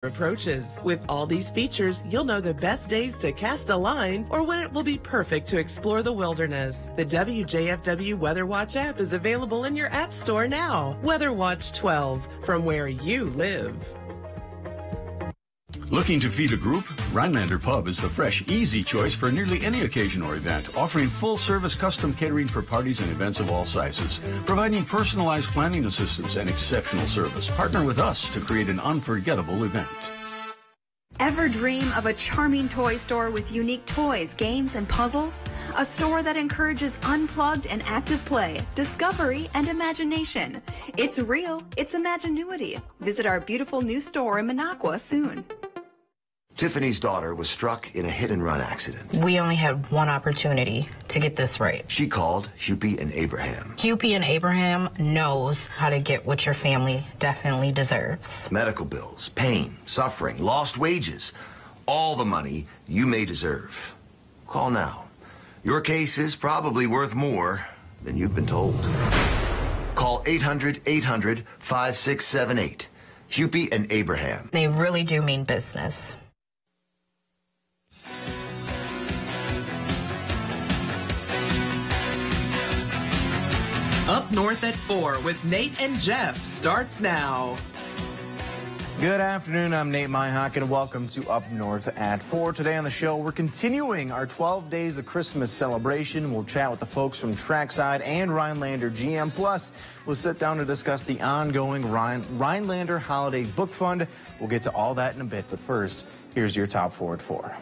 approaches. With all these features, you'll know the best days to cast a line or when it will be perfect to explore the wilderness. The WJFW Weather Watch app is available in your app store now. Weather Watch 12, from where you live. Looking to feed a group? Rhinelander Pub is the fresh, easy choice for nearly any occasion or event, offering full-service custom catering for parties and events of all sizes, providing personalized planning assistance and exceptional service. Partner with us to create an unforgettable event. Ever dream of a charming toy store with unique toys, games, and puzzles? A store that encourages unplugged and active play, discovery, and imagination. It's real, it's Imaginuity. Visit our beautiful new store in Minocqua soon. Tiffany's daughter was struck in a hit-and-run accident. We only had one opportunity to get this right. She called Hupy and Abraham. Hupy and Abraham knows how to get what your family definitely deserves. Medical bills, pain, suffering, lost wages, all the money you may deserve. Call now. Your case is probably worth more than you've been told. Call 800-800-5678. Hupy and Abraham. They really do mean business. Up North at 4 with Nate and Jeff starts now. Good afternoon, I'm Nate Myhock, and welcome to Up North at 4. Today on the show, we're continuing our 12 Days of Christmas celebration. We'll chat with the folks from Trackside and Rhinelander GM. Plus, we'll sit down to discuss the ongoing Rhinelander Holiday Book Fund. We'll get to all that in a bit, but first, here's your top 4 at 4.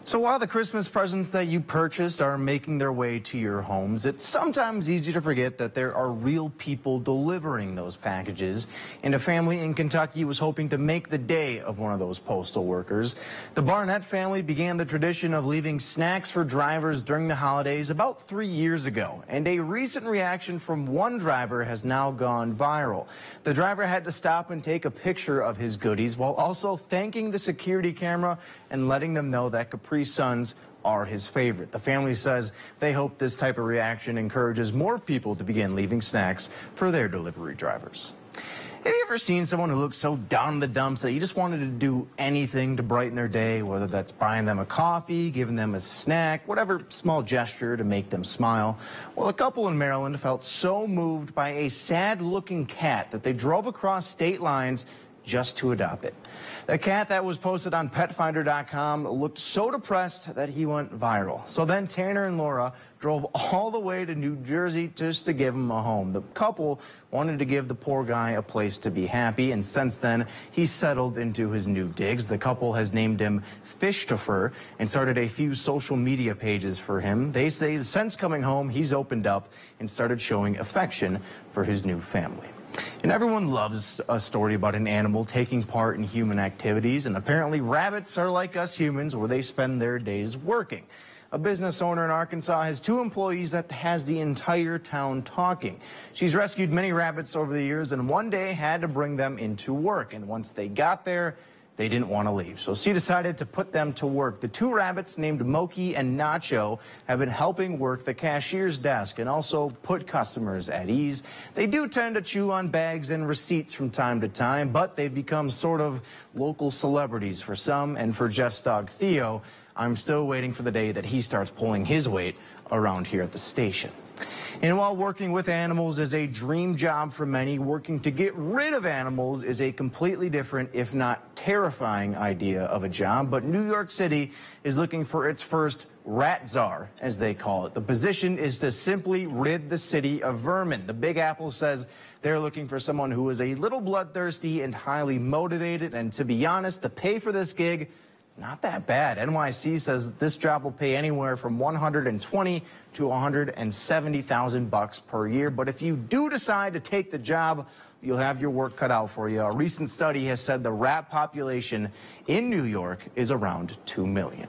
So while the Christmas presents that you purchased are making their way to your homes, it's sometimes easy to forget that there are real people delivering those packages. And a family in Kentucky was hoping to make the day of one of those postal workers. The Barnett family began the tradition of leaving snacks for drivers during the holidays about 3 years ago. And a recent reaction from one driver has now gone viral. The driver had to stop and take a picture of his goodies while also thanking the security camera and letting them know that Capri Suns are his favorite. The family says they hope this type of reaction encourages more people to begin leaving snacks for their delivery drivers. Have you ever seen someone who looks so down in the dumps that you just wanted to do anything to brighten their day, whether that's buying them a coffee, giving them a snack, whatever small gesture to make them smile? Well, a couple in Maryland felt so moved by a sad-looking cat that they drove across state lines just to adopt it. The cat that was posted on PetFinder.com looked so depressed that he went viral. So then Tanner and Laura drove all the way to New Jersey just to give him a home. The couple wanted to give the poor guy a place to be happy, and since then, he's settled into his new digs. The couple has named him Fishtopher and started a few social media pages for him. They say since coming home, he's opened up and started showing affection for his new family. And everyone loves a story about an animal taking part in human activities, and apparently rabbits are like us humans where they spend their days working. A business owner in Arkansas has 2 employees that has the entire town talking. She's rescued many rabbits over the years and one day had to bring them into work. And once they got there, they didn't want to leave. So she decided to put them to work. The 2 rabbits named Moki and Nacho have been helping work the cashier's desk and also put customers at ease. They do tend to chew on bags and receipts from time to time, but they've become sort of local celebrities for some. And for Jeff's dog, Theo, I'm still waiting for the day that he starts pulling his weight around here at the station. And while working with animals is a dream job for many, working to get rid of animals is a completely different, if not terrifying, idea of a job. But New York City is looking for its first rat czar, as they call it. The position is to simply rid the city of vermin. The Big Apple says they're looking for someone who is a little bloodthirsty and highly motivated. And to be honest, the pay for this gig, not that bad. NYC says this job will pay anywhere from $120,000 to $170,000 per year. But if you do decide to take the job, you'll have your work cut out for you. A recent study has said the rat population in New York is around 2 million.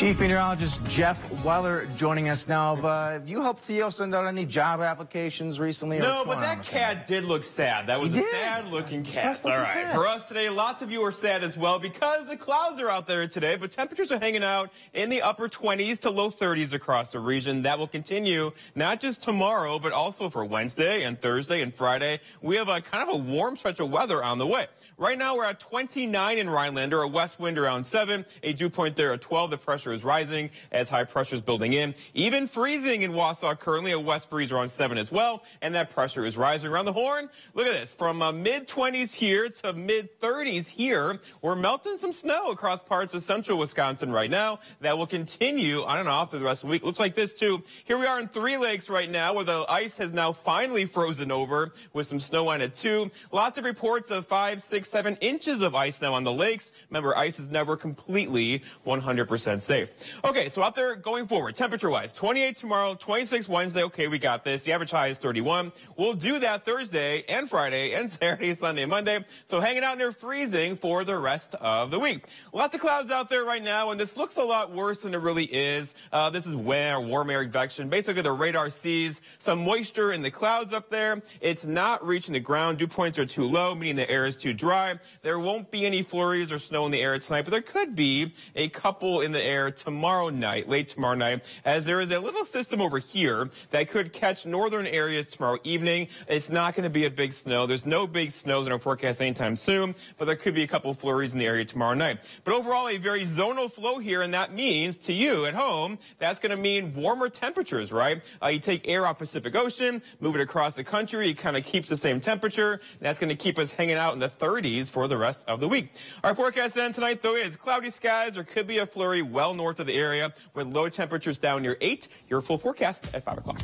Chief Meteorologist Jeff Weller joining us now. Have you helped Theo send out any job applications recently? No, but that cat did look sad. That was a sad-looking cat. All right. For us today, lots of you are sad as well because the clouds are out there today, but temperatures are hanging out in the upper 20s to low 30s across the region. That will continue not just tomorrow, but also for Wednesday and Thursday and Friday. We have a kind of a warm stretch of weather on the way. Right now, we're at 29 in Rhinelander, a west wind around 7, a dew point there at 12. The pressure is rising as high pressure is building in. Even freezing in Wausau currently, a west breeze around 7 as well, and that pressure is rising around the Horn. Look at this, from mid-20s here to mid-30s here. We're melting some snow across parts of central Wisconsin right now. That will continue on and off through the rest of the week. Looks like this too. Here we are in Three Lakes right now, where the ice has now finally frozen over with some snow on it too. Lots of reports of 5, 6, 7 inches of ice now on the lakes. Remember, ice is never completely 100% safe. Okay, so out there going forward, temperature-wise, 28 tomorrow, 26 Wednesday. Okay, we got this. The average high is 31. We'll do that Thursday and Friday and Saturday, Sunday, and Monday. So hanging out near freezing for the rest of the week. Lots of clouds out there right now, and this looks a lot worse than it really is. This is warm air convection. Basically, the radar sees some moisture in the clouds up there. It's not reaching the ground. Dew points are too low, meaning the air is too dry. There won't be any flurries or snow in the air tonight, but there could be a couple in the air tomorrow night, late tomorrow night, as there is a little system over here that could catch northern areas tomorrow evening. It's not going to be a big snow. There's no big snows in our forecast anytime soon, but there could be a couple flurries in the area tomorrow night. But overall, a very zonal flow here, and that means to you at home, that's going to mean warmer temperatures, right? You take air off Pacific Ocean, move it across the country, it kind of keeps the same temperature. That's going to keep us hanging out in the 30s for the rest of the week. Our forecast then tonight, though, is cloudy skies. There could be a flurry well north of the area with low temperatures down near 8. Your full forecast at 5 o'clock.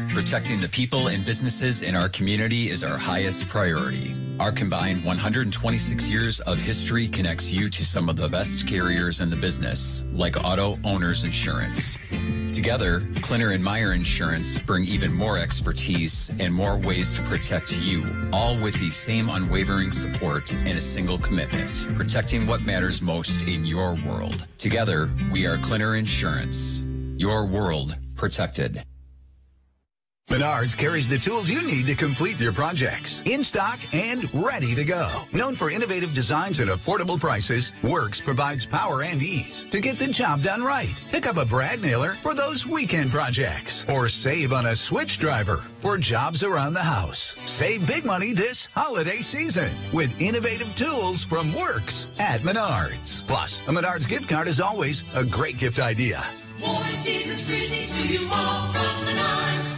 Protecting the people and businesses in our community is our highest priority. Our combined 126 years of history connects you to some of the best carriers in the business, like Auto Owners Insurance. Together, Klinner and Meyer Insurance bring even more expertise and more ways to protect you, all with the same unwavering support and a single commitment, protecting what matters most in your world. Together, we are Klinner Insurance. Your world protected. Menards carries the tools you need to complete your projects. In stock and ready to go. Known for innovative designs and affordable prices, Works provides power and ease to get the job done right. Pick up a brad nailer for those weekend projects. Or save on a switch driver for jobs around the house. Save big money this holiday season with innovative tools from Works at Menards. Plus, a Menards gift card is always a great gift idea. Warm season's greetings to you all from Menards.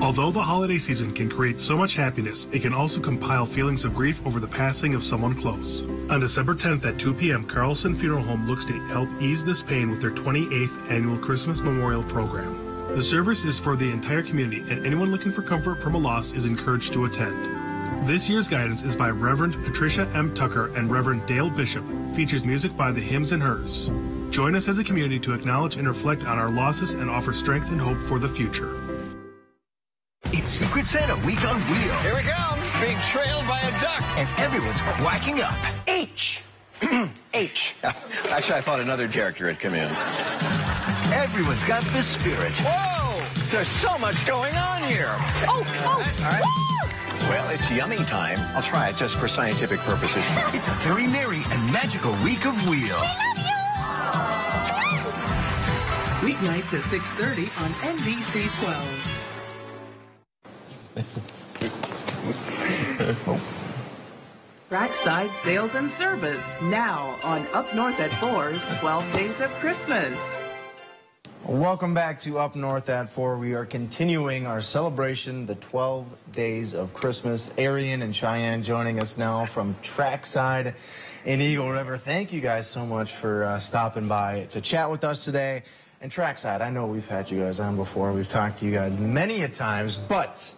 Although the holiday season can create so much happiness, it can also compile feelings of grief over the passing of someone close. On December 10th at 2 p.m., Carlson Funeral Home looks to help ease this pain with their 28th annual Christmas Memorial Program. The service is for the entire community, and anyone looking for comfort from a loss is encouraged to attend. This year's guidance is by Reverend Patricia M. Tucker and Reverend Dale Bishop, features music by the Hymns and Hers. Join us as a community to acknowledge and reflect on our losses and offer strength and hope for the future. It's Secret Santa week on Wheel. Here we go, being trailed by a duck. And everyone's quacking up. H. H. Actually, I thought another character had come in. Everyone's got the spirit. Whoa! There's so much going on here. Oh! All right. Well, it's yummy time. I'll try it just for scientific purposes. It's a very merry and magical week of Wheel. Weeknights at 6:30 on NBC 12. Trackside Sales and Service, now on Up North at 4's 12 Days of Christmas. Welcome back to Up North at 4. We are continuing our celebration, the 12 Days of Christmas. Arian and Cheyenne joining us now from Trackside in Eagle River. Thank you guys so much for stopping by to chat with us today. And Trackside, I know we've had you guys on before. We've talked to you guys many a times, but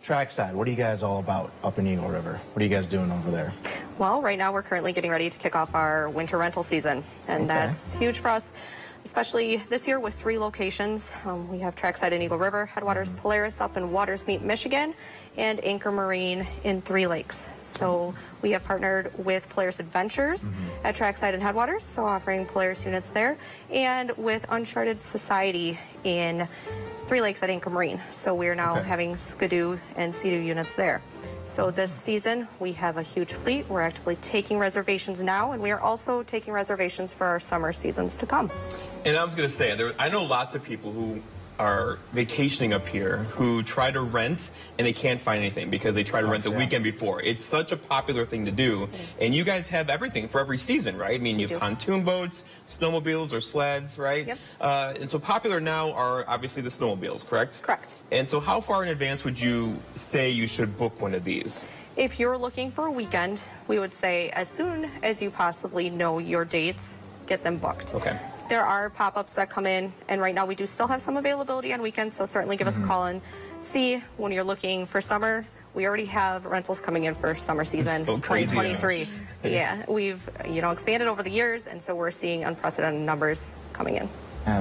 Trackside, what are you guys all about up in Eagle River? What are you guys doing over there? Well, right now we're currently getting ready to kick off our winter rental season, and that's huge for us. especially this year with 3 locations. We have Trackside in Eagle River, Headwaters Polaris up in Watersmeet, Michigan, and Anchor Marine in 3 Lakes. So we have partnered with Polaris Adventures at Trackside and Headwaters, so offering Polaris units there, and with Uncharted Society in 3 Lakes at Anchor Marine. So we are now having Skidoo and Sea-Doo units there. So this season, we have a huge fleet. We're actively taking reservations now, and we are also taking reservations for our summer seasons to come. And I was going to say, I know lots of people who are vacationing up here who try to rent and they can't find anything because they try to rent the weekend before. It's such a popular thing to do. And you guys have everything for every season, right? I mean, you have pontoon boats, snowmobiles, or sleds, right? Yep. And so popular now are obviously the snowmobiles, correct? Correct. And so how far in advance would you say you should book one of these? If you're looking for a weekend, we would say as soon as you possibly know your dates, get them booked. Okay. There are pop-ups that come in, and right now we do still have some availability on weekends, so certainly give us a call and see when you're looking for summer. We already have rentals coming in for summer season 2023. Yeah, we've expanded over the years, and so we're seeing unprecedented numbers coming in.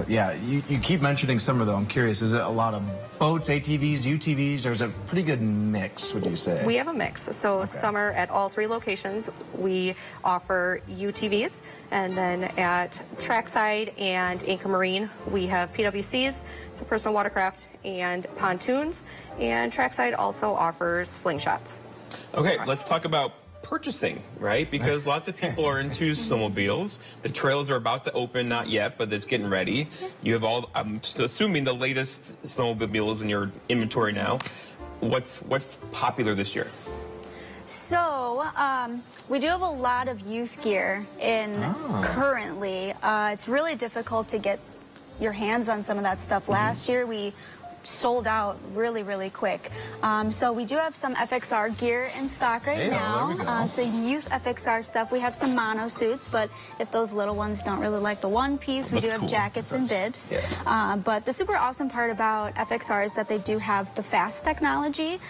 Yeah, you keep mentioning summer, though. I'm curious, is it a lot of boats, ATVs, UTVs, or is it a pretty good mix, would you say? We have a mix. So summer at all 3 locations, we offer UTVs, and then at Trackside and Anchor Marine, we have PWCs, so personal watercraft, and pontoons, and Trackside also offers slingshots. Okay, let's talk about purchasing, right? Because lots of people are into snowmobiles. The trails are about to open, not yet, but it's getting ready. You have all, I'm assuming, the latest snowmobiles in your inventory now. What's popular this year? So, we do have a lot of youth gear in currently. It's really difficult to get your hands on some of that stuff. Last year, we sold out really, really quick. So we do have some FXR gear in stock right now. So youth FXR stuff. We have some mono suits, but if those little ones don't really like the one piece, we do have jackets and bibs. But the super awesome part about FXR is that they do have the FAST technology.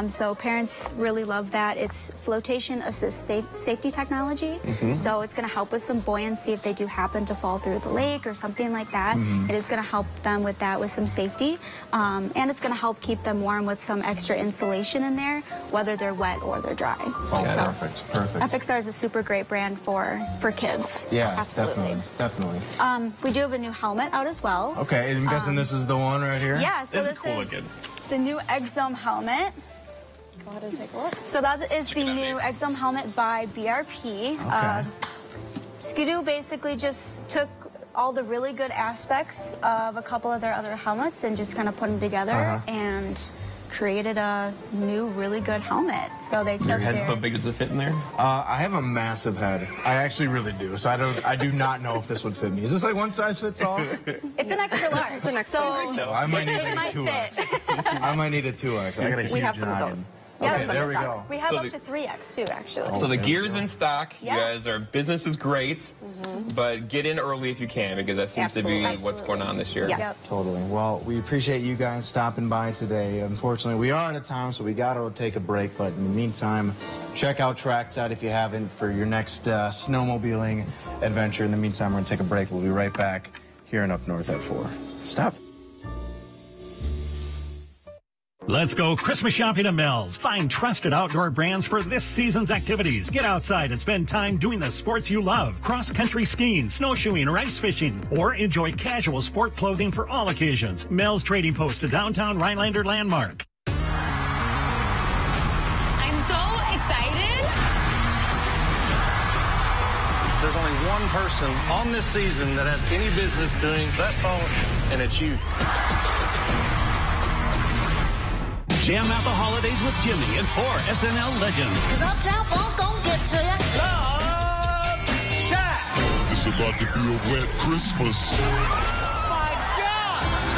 So parents really love that. It's flotation assist safety technology. So it's going to help with some buoyancy if they do happen to fall through the lake or something like that. It is going to help them with that, with some safety. And it's going to help keep them warm with some extra insulation in there, whether they're wet or they're dry. Perfect. FXR is a super great brand for kids. Yeah, absolutely. Definitely. We do have a new helmet out as well. Okay, I'm guessing this is the one right here? Yeah, so this cool is looking. the new Exome helmet. Go ahead and take a look. So that is the new Exome helmet by BRP. Okay. Skidoo basically just took all the really good aspects of a couple of their other helmets and just kind of put them together and created a new really good helmet. So they took Your head's so big, does it fit in there? I have a massive head. I actually really do. So I do not know if this would fit me. Is this like one size fits all? It's an extra large. It's an extra large. So I might need a 2X. I might need a 2X. I got a huge We have some of noggin. those. Okay, there we go. We have up to 3X too, actually. So the gear's in stock. Yeah. You guys are, business is great, but get in early if you can, because that seems to be what's going on this year. Totally. Well, we appreciate you guys stopping by today. Unfortunately, we are out of time, so we got to take a break. But in the meantime, check out Trackside if you haven't for your next snowmobiling adventure. In the meantime, we're going to take a break. We'll be right back here and Up North at 4. Stop. Let's go Christmas shopping at Mel's. Find trusted outdoor brands for this season's activities. Get outside and spend time doing the sports you love. Cross-country skiing, snowshoeing, or ice fishing. Or enjoy casual sport clothing for all occasions. Mel's Trading Post, a downtown Rhinelander landmark. I'm so excited. There's only one person on this season that has any business doing that song, and it's you. Jam out the holidays with Jimmy and 4 SNL legends. Cause Uptown Funk gon' get to ya. Love Shack. It's about to be a wet Christmas.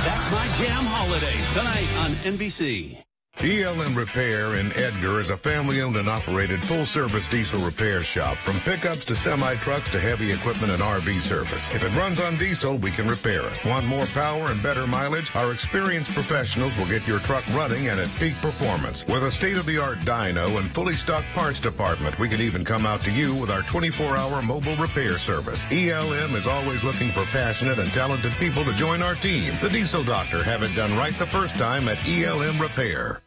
That's My Jam Holiday, tonight on NBC. ELM Repair in Edgar is a family-owned and operated full-service diesel repair shop. From pickups to semi-trucks to heavy equipment and RV service. If it runs on diesel, we can repair it. Want more power and better mileage? Our experienced professionals will get your truck running and at peak performance. With a state-of-the-art dyno and fully stocked parts department, we can even come out to you with our 24-hour mobile repair service. ELM is always looking for passionate and talented people to join our team. The Diesel Doctor have it done right the first time at ELM Repair.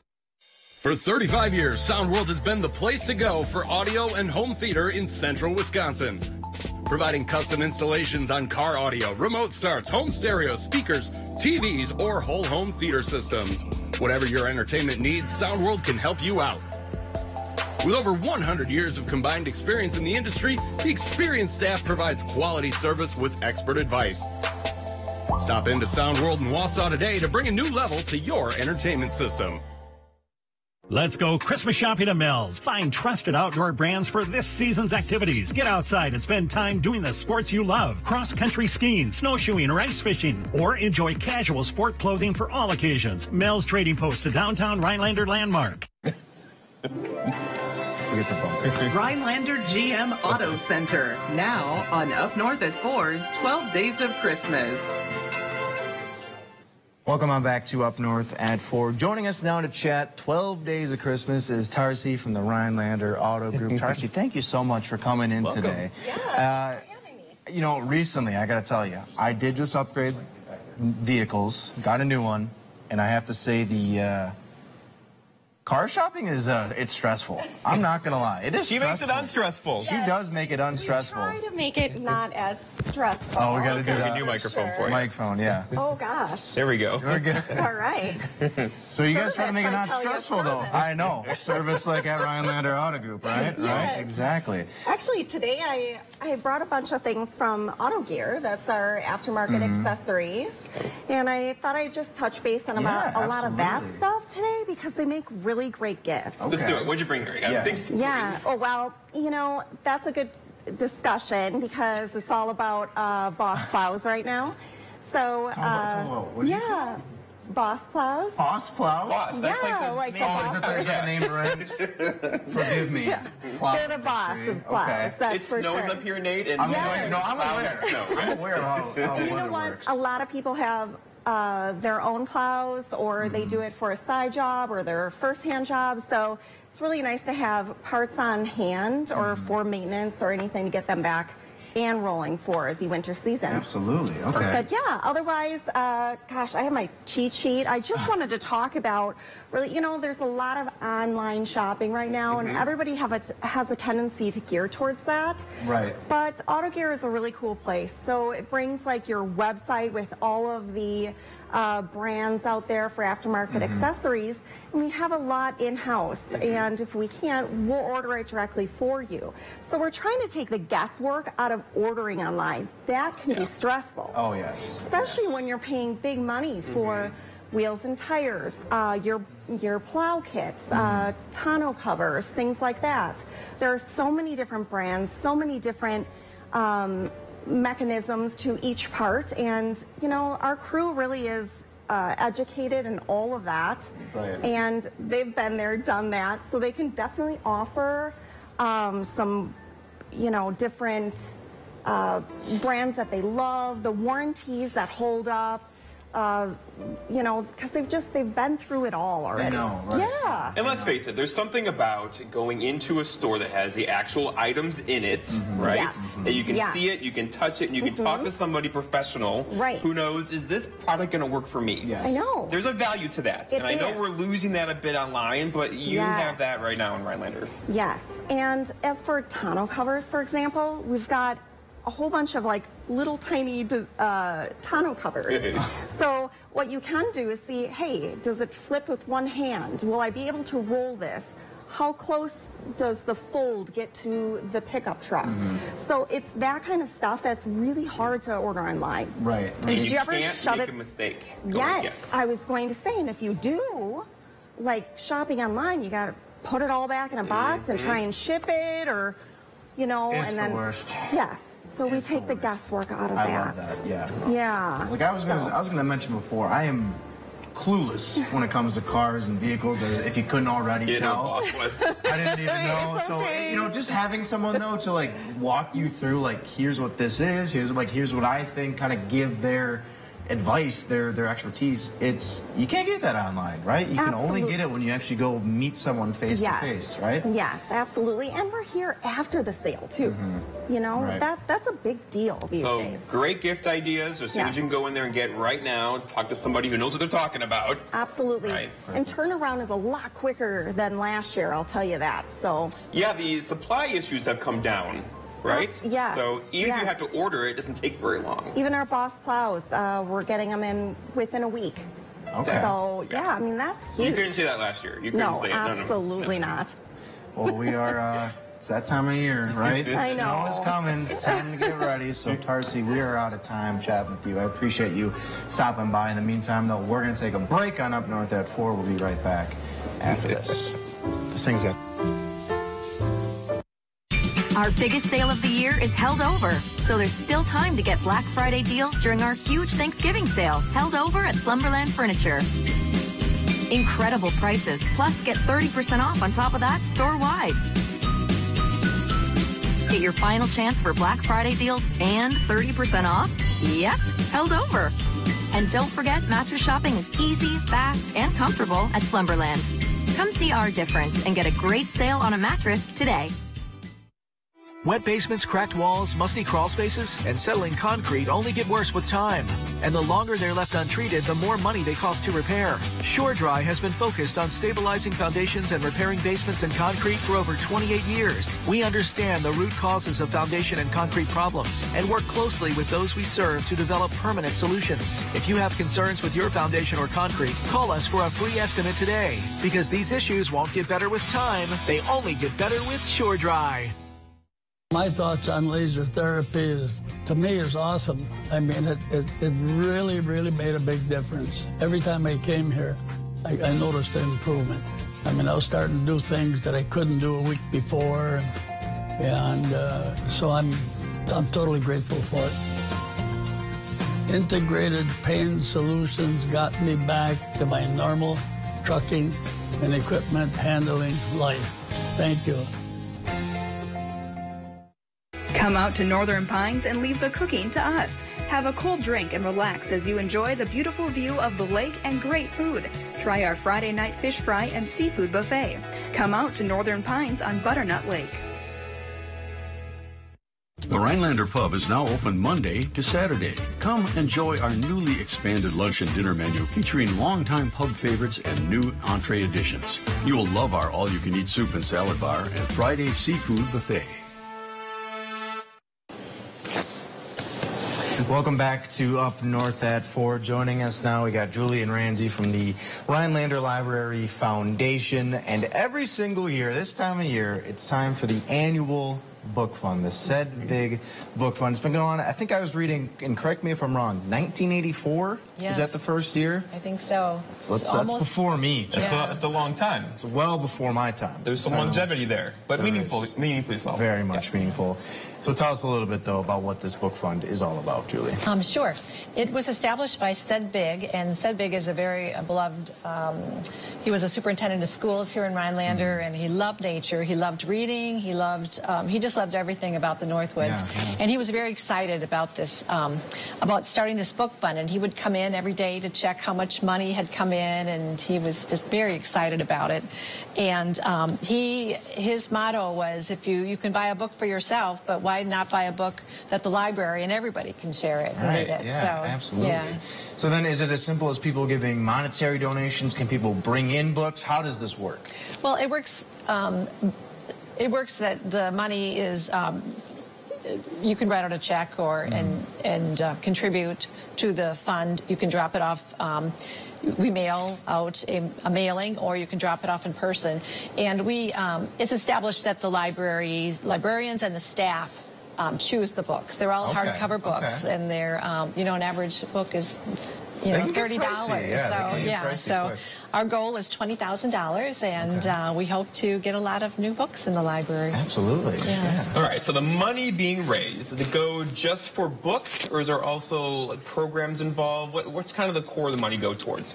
For 35 years, Sound World has been the place to go for audio and home theater in central Wisconsin. Providing custom installations on car audio, remote starts, home stereo, speakers, TVs, or whole home theater systems. Whatever your entertainment needs, Sound World can help you out. With over 100 years of combined experience in the industry, the experienced staff provides quality service with expert advice. Stop into Sound World in Wausau today to bring a new level to your entertainment system. Let's go Christmas shopping at Mills. Find trusted outdoor brands for this season's activities. Get outside and spend time doing the sports you love. Cross-country skiing, snowshoeing, or ice fishing. Or enjoy casual sport clothing for all occasions. Mills Trading Post, a downtown Rhinelander landmark. Rhinelander GM Auto Center. Now on Up North at 4's 12 Days of Christmas. Welcome on back to Up North at 4. Joining us now to chat 12 Days of Christmas is Tarsi from the Rhinelander Auto Group. Tarsi, thank you so much for coming in today. Yeah, you know, recently, I got to tell you, I did just upgrade vehicles, got a new one, and I have to say the car shopping is, it's stressful. I'm not going to lie. It is stressful. She makes it unstressful. She does make it unstressful. We try to make it not as stressful. Oh, we got to do that. New microphone for you. Microphone, yeah. Oh, gosh. There we go. We're good. All right. So you guys try to make it not stressful, though. I know. Service like at Rhinelander Auto Group, right? Yes. Right? Exactly. Actually, today I brought a bunch of things from Auto Gear. That's our aftermarket accessories. And I thought I'd just touch base on about a lot of that stuff today because they make really great gifts. Okay. Let's do it. What'd you bring here? You got things to Yeah. Oh, well, you know, that's a good discussion because it's all about Boss plows right now. So, yeah. Boss plows. Boss plows? Boss, that's like the oh, is it there's that name right? Forgive me. Yeah. They're the boss of plows. Okay. That's it for snows sure. up here, Nate. And I'm aware of how you know what? A lot of people have their own plows, or they do it for a side job or their first-hand job. So it's really nice to have parts on hand or for maintenance or anything to get them back and rolling for the winter season. Absolutely. Okay. But yeah, otherwise, gosh, I have my cheat sheet. I just wanted to talk about, really, you know, there's a lot of online shopping right now, and everybody has a tendency to gear towards that. Right. But Auto Gear is a really cool place. So it brings like your website with all of the brands out there for aftermarket accessories, and we have a lot in-house, and if we can't, we'll order it directly for you. So we're trying to take the guesswork out of ordering online. That can be stressful. Oh, yes. Especially when you're paying big money for wheels and tires, your plow kits, tonneau covers, things like that. There are so many different brands, so many different mechanisms to each part, and you know, our crew really is educated in all of that, and they've been there, done that, so they can definitely offer some, you know, different brands that they love, the warranties that hold up, you know, because they've been through it all already. I know, right? Yeah. And let's face it, there's something about going into a store that has the actual items in it, right? Yes. That you can see it, you can touch it, and you can talk to somebody professional who knows, is this product going to work for me? Yes. I know. There's a value to that. It and I know is. we're losing that a bit online, but you have that right now in Rhinelander. Yes. And as for tonneau covers, for example, we've got a whole bunch of like little tiny tonneau covers. So what you can do is see, hey, does it flip with one hand? Will I be able to roll this? How close does the fold get to the pickup truck? So it's that kind of stuff that's really hard to order online. Right. And did you ever can't shove make it? a mistake. Yes, I was going to say, and if you do, like shopping online, you got to put it all back in a box and try and ship it, or, you know, It's and then the worst. yes. So we take the guesswork out of that. I love that. Yeah. Yeah. Like I was gonna mention before, I am clueless when it comes to cars and vehicles, if you couldn't already tell. Boss was. I didn't even know. So, you know, just having someone, though, to, like, walk you through, like, here's what this is, here's what I think, kind of give their advice, their expertise. You can't get that online, right? You can only get it when you actually go meet someone face to face, right? Yes, absolutely. And we're here after the sale too. You know, that's a big deal these days. So great gift ideas as soon as you can go in there and get right now, talk to somebody who knows what they're talking about. Absolutely. Right. And turnaround is a lot quicker than last year, I'll tell you that. So yeah, the supply issues have come down. Right? Yes. So even if you have to order it, it doesn't take very long. Even our Boss plows, we're getting them in within a week. Okay. So, yeah, I mean, that's huge. You couldn't say that last year. You couldn't say it. Absolutely not. Well, we are, it's that time of year, right? I know. Snow is coming. It's time to get ready. So, Tarsi, we are out of time chatting with you. I appreciate you stopping by. In the meantime, though, we're going to take a break on Up North at 4. We'll be right back after this. This thing's got... Our biggest sale of the year is held over, so there's still time to get Black Friday deals during our huge Thanksgiving sale, held over at Slumberland Furniture. Incredible prices, plus get 30% off on top of that store-wide. Get your final chance for Black Friday deals and 30% off? Yep, held over. And don't forget, mattress shopping is easy, fast, and comfortable at Slumberland. Come see our difference and get a great sale on a mattress today. Wet basements, cracked walls, musty crawl spaces, and settling concrete only get worse with time. And the longer they're left untreated, the more money they cost to repair. SureDry has been focused on stabilizing foundations and repairing basements and concrete for over 28 years. We understand the root causes of foundation and concrete problems and work closely with those we serve to develop permanent solutions. If you have concerns with your foundation or concrete, call us for a free estimate today. Because these issues won't get better with time, they only get better with SureDry. My thoughts on laser therapy to me is awesome. I mean, it really, really made a big difference. Every time I came here, I noticed an improvement. I mean, I was starting to do things that I couldn't do a week before, and so I'm totally grateful for it. Integrated Pain Solutions got me back to my normal trucking and equipment handling life. Thank you. Come out to Northern Pines and leave the cooking to us. Have a cold drink and relax as you enjoy the beautiful view of the lake and great food. Try our Friday night fish fry and seafood buffet. Come out to Northern Pines on Butternut Lake. The Rhinelander Pub is now open Monday to Saturday. Come enjoy our newly expanded lunch and dinner menu featuring longtime pub favorites and new entree additions. You will love our all-you-can-eat soup and salad bar and Friday seafood buffet. Welcome back to Up North at 4. Joining us now, we got Julie and Ramsey from the Rhinelander Library Foundation. And every single year, this time of year, it's time for the annual book fund, the Said Big Book Fund. It's been going on, I think I was reading, and correct me if I'm wrong, 1984? Yes. Is that the first year? I think so. That's before me. It's a long time. It's well before my time. There's some longevity there, but meaningfully so. Very much meaningful. So tell us a little bit, though, about what this book fund is all about, Julie. Sure. It was established by Said Big, and Said Big is a very beloved, he was a superintendent of schools here in Rhinelander, and he loved nature, he loved reading, he just loved everything about the Northwoods. Yeah. And he was very excited about this, about starting this book fund, and he would come in every day to check how much money had come in, and he was just very excited about it. And his motto was, if you can buy a book for yourself, but why not buy a book that the library and everybody can share it and read it? Yeah, so, absolutely. Yeah. So then is it as simple as people giving monetary donations? Can people bring in books? How does this work? Well, it works that the money is, you can write out a check or and contribute to the fund. You can drop it off. We mail out a mailing, or you can drop it off in person. And it's established that the librarians and the staff choose the books. They're all hardcover books, and they're, an average book is $30. So our goal is $20,000, and we hope to get a lot of new books in the library. Absolutely. Yes. All right, so the money being raised, does it go just for books, or is there also programs involved? What's kind of the core of the money go towards?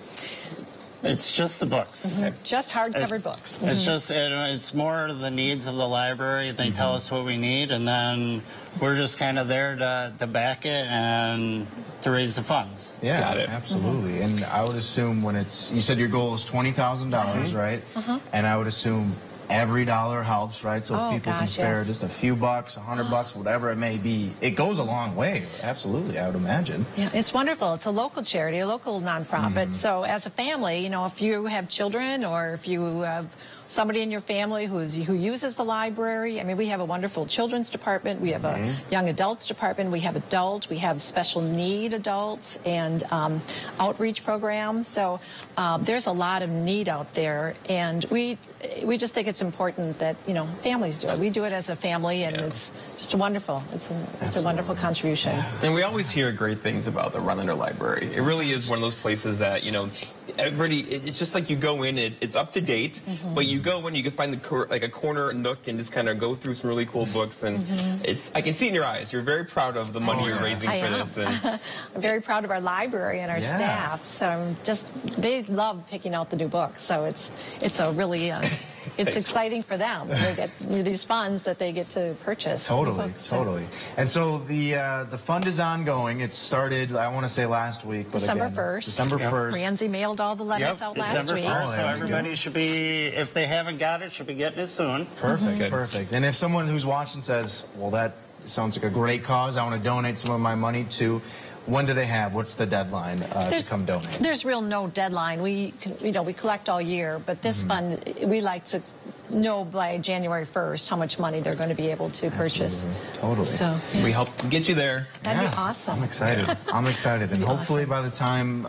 It's just the books. Just hardcover books. It's just, it's more the needs of the library. They tell us what we need, and then we're just kind of there to back it and to raise the funds. Yeah, got it. Absolutely. And I would assume when you said your goal is $20,000, right? And I would assume every dollar helps, right? So if people can spare just a few bucks, $100, whatever it may be, it goes a long way. Absolutely, I would imagine. Yeah, it's wonderful. It's a local charity, a local nonprofit. So as a family, if you have children or if you have somebody in your family who uses the library. I mean, we have a wonderful children's department. We have a young adults department. We have adults. We have special need adults and outreach programs. So there's a lot of need out there, and we just think it's important that families do it. We do it as a family, and it's just wonderful. It's a wonderful contribution. And we always hear great things about the Rhinelander Library. It really is one of those places that everybody. It's just like you go in, it's up to date, but you go in, you can find a corner, a nook, and just kind of go through some really cool books. And I can see it in your eyes. You're very proud of the money you're raising for this. And I'm very proud of our library and our staff. So they love picking out the new books. So it's a really it's exciting for them. They get these funds that they get to purchase. Totally. And so the fund is ongoing. It started, I want to say last week. But December 1st. December 1st. Ramsey mailed all the letters out last week. December 1st, so everybody should be, if they haven't got it, should be getting it soon. Perfect. And if someone who's watching says, well, that sounds like a great cause, I want to donate some of my money to, when do they have? What's the deadline to come donate? There's no deadline. We collect all year, but this fund, we like to know by January 1st how much money they're going to be able to purchase. Totally. So we help get you there. That'd be awesome. I'm excited. I'm excited, and hopefully by the time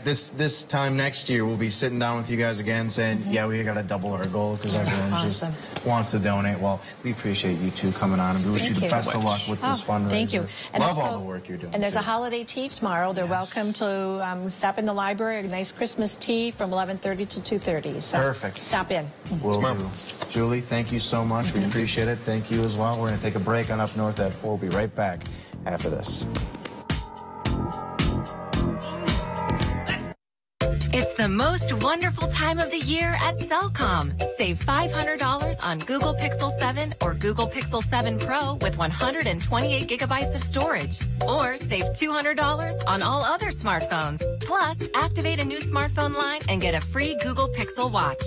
this time next year, we'll be sitting down with you guys again saying, yeah, we got to double our goal because everyone just wants to donate. Well, we appreciate you two coming on, and we wish you the best of luck with this fundraiser. Thank you. And love all the work you're doing. And there's a holiday tea tomorrow. They're welcome to stop in the library. A nice Christmas tea from 11:30 to 2:30. So perfect. Stop in. Will do. Julie, thank you so much. We appreciate it. Thank you as well. We're going to take a break on Up North at 4. We'll be right back after this. It's the most wonderful time of the year at Cellcom. Save $500 on Google Pixel 7 or Google Pixel 7 Pro with 128 gigabytes of storage. Or save $200 on all other smartphones. Plus, activate a new smartphone line and get a free Google Pixel watch.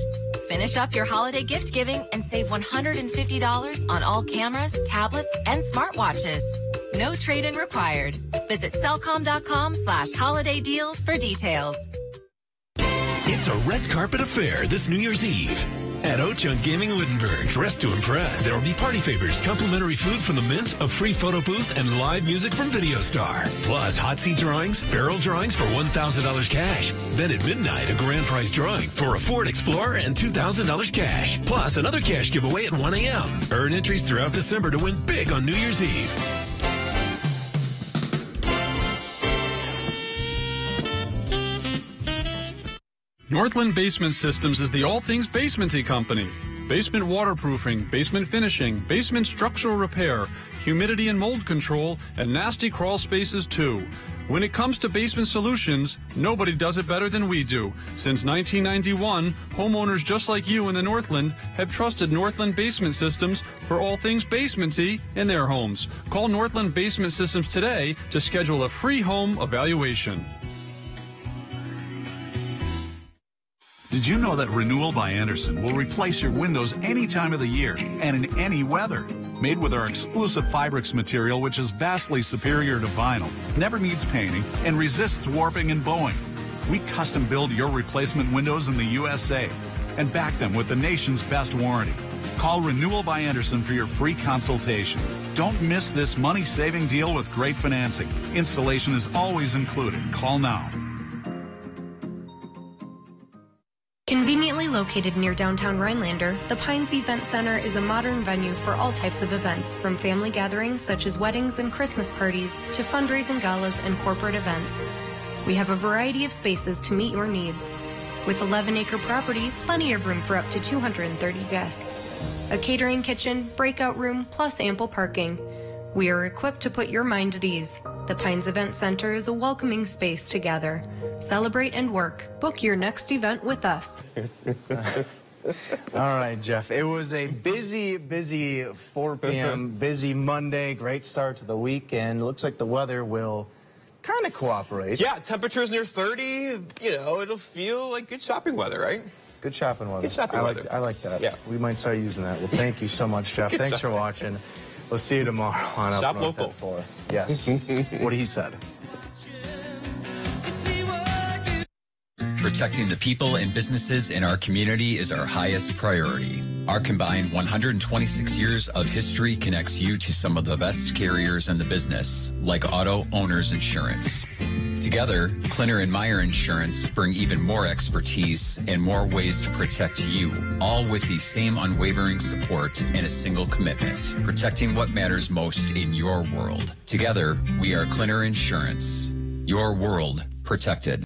Finish up your holiday gift giving and save $150 on all cameras, tablets, and smartwatches. No trade-in required. Visit Cellcom.com/holiday deals for details. It's a red carpet affair this New Year's Eve. At Ho-Chunk Gaming in Wittenberg, dress to impress. There will be party favors, complimentary food from the Mint, a free photo booth, and live music from VideoStar. Plus, hot seat drawings, barrel drawings for $1,000 cash. Then at midnight, a grand prize drawing for a Ford Explorer and $2,000 cash. Plus, another cash giveaway at 1 a.m. Earn entries throughout December to win big on New Year's Eve. Northland Basement Systems is the all things basementy company. Basement waterproofing, basement finishing, basement structural repair, humidity and mold control, and nasty crawl spaces too. When it comes to basement solutions, nobody does it better than we do. Since 1991, homeowners just like you in the Northland have trusted Northland Basement Systems for all things basementy in their homes. Call Northland Basement Systems today to schedule a free home evaluation. Did you know that Renewal by Andersen will replace your windows any time of the year and in any weather? Made with our exclusive Fibrix material, which is vastly superior to vinyl, never needs painting, and resists warping and bowing. We custom build your replacement windows in the USA and back them with the nation's best warranty. Call Renewal by Andersen for your free consultation. Don't miss this money-saving deal with great financing. Installation is always included. Call now. Conveniently located near downtown Rhinelander, the Pines Event Center is a modern venue for all types of events, from family gatherings such as weddings and Christmas parties to fundraising galas and corporate events. We have a variety of spaces to meet your needs. With 11-acre property, plenty of room for up to 230 guests. A catering kitchen, breakout room, plus ample parking. We are equipped to put your mind at ease. The Pines Event Center is a welcoming space to gather, celebrate, and work. Book your next event with us. All right, Jeff. It was a busy 4 p.m., busy Monday. Great start to the weekend. Looks like the weather will kind of cooperate. Yeah, temperatures near 30. You know, it'll feel like good shopping weather, right? Good shopping weather. Good shopping weather. I like that. Yeah. We might start using that. Well, thank you so much, Jeff. Thanks for watching. We'll see you tomorrow on Shop Up North local. at 4. Yes. What he said. Protecting the people and businesses in our community is our highest priority. Our combined 126 years of history connects you to some of the best carriers in the business, like Auto Owners Insurance. Together, Klinner and Meyer Insurance bring even more expertise and more ways to protect you, all with the same unwavering support and a single commitment, protecting what matters most in your world. Together, we are Klinner Insurance. Your world protected.